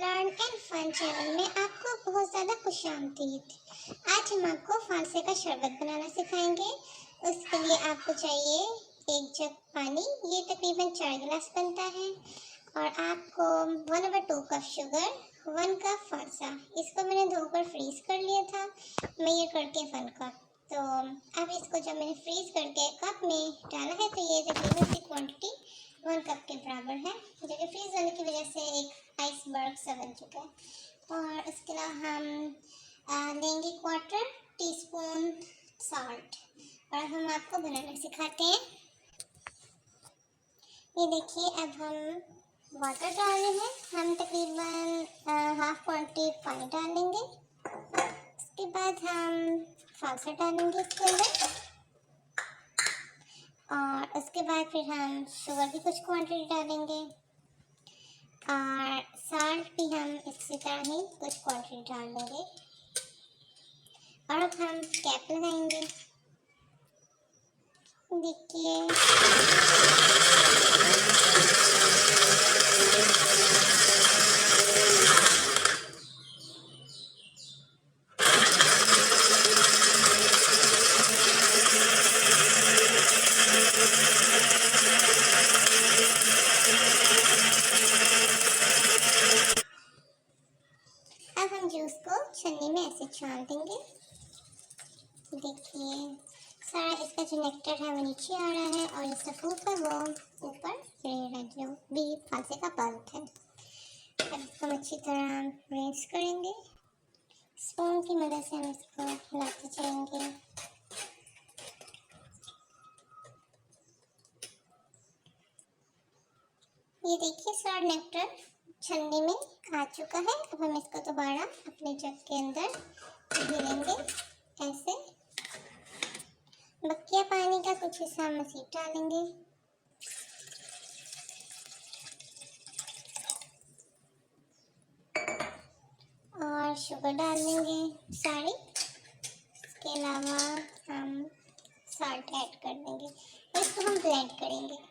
Learn and fun channel में आपको बहुत ज़्यादा खुशामदीद। आज हम आपको फालसे का शरबत बनाना सिखाएंगे। उसके लिए आपको चाहिए 1 जग पानी, ये तकरीबन 4 गिलास बनता है। और आपको 1/2 कप शुगर, 1 कप फालसा। इसको मैंने धोकर फ्रीज कर लिया था, मेजर करके 1 कप। तो अब इसको जब मैंने फ्रीज करके कप में डाला है तो ये तकरीबन सी क्वांटिटी 1 कप के बराबर है, जो कि फ्रीज होने की वजह से एक आइसबर्ग सा बन चुका है। और इसके अलावा हम लेंगे 1/4 टीस्पून सॉल्ट। और हम आपको बनाना सिखाते हैं। ये देखिए, अब हम वाटर डाल रहे हैं। हम तकरीबन हाफ क्वांटिटी पानी डालेंगे। उसके बाद हम फालसा डालेंगे इसके अंदर, और उसके बाद फिर हम शुगर की कुछ क्वांटिटी डालेंगे, और साल्ट भी हम इसी तरह ही कुछ क्वांटिटी डाल देंगे। और अब हम कैप लगाएंगे। देखिए, अब हम जूस को छन्नी में ऐसे छान देंगे। देखिए, सारा इसका जो नेक्टर है वो नीचे आ रहा है, और जो सफूफ है वो ऊपर रह रहा है, जो भी फालसे का पल्प है। अब इसको हम अच्छी तरह रिंस करेंगे। स्पून की मदद से हम इसको हिलाते जाएंगे। ये देखिए, सारा नेक्टर छन्नी में आ चुका है। अब हम इसको दोबारा अपने जग के अंदर घिरेंगे ऐसे। बकिया पानी का कुछ हिस्सा मज़ीद डालेंगे। और शुगर डाल देंगे सारी। इसके अलावा हम साल्ट ऐड कर देंगे। इसको हम ब्लेंड करेंगे।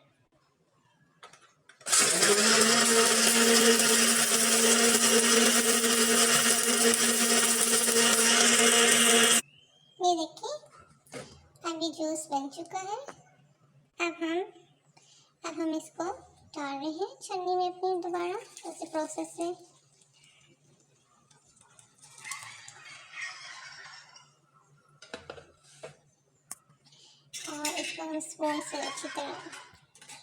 ये देखिए, अब ये जूस बन चुका है। अब हम इसको डाल रहे हैं छन्नी में अपनी दोबारा उसी प्रोसेस से। और इसको हम स्पून से अच्छी तरह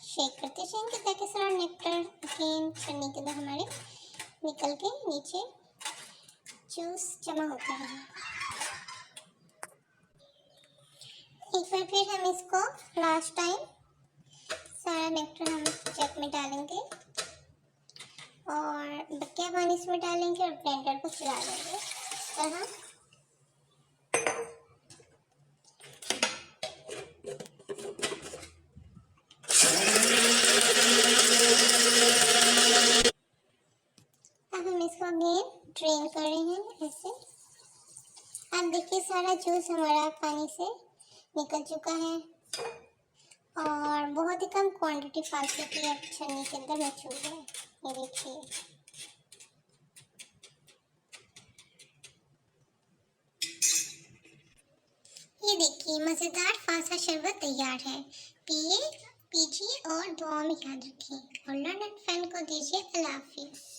शेक करते जाएंगे, ताकि सारा नेक्टर अगेन छन्नी के अंदर हमारे निकल के नीचे जूस जमा होता रहे। एक बार फिर हम इसको लास्ट टाइम सारा नेक्टर हम जग में डालेंगे, और बकिया पानी इसमें डालेंगे, और ब्लेंडर को चला देंगे इस तरह। अब हम इसको अगेन ड्रेन कर रहे हैं ऐसे। अब देखिए, सारा जूस हमारा पानी से निकल चुका है, और बहुत ही कम क्वांटिटी फालसे की अब छन्नी के अंदर मौजूद है। ये देखिए, मज़ेदार फालसा शरबत तैयार है। पिए, पीजिए और दुआ में याद रखिए। और लर्न एंड फन को दीजिए अल्लाह हाफिज़।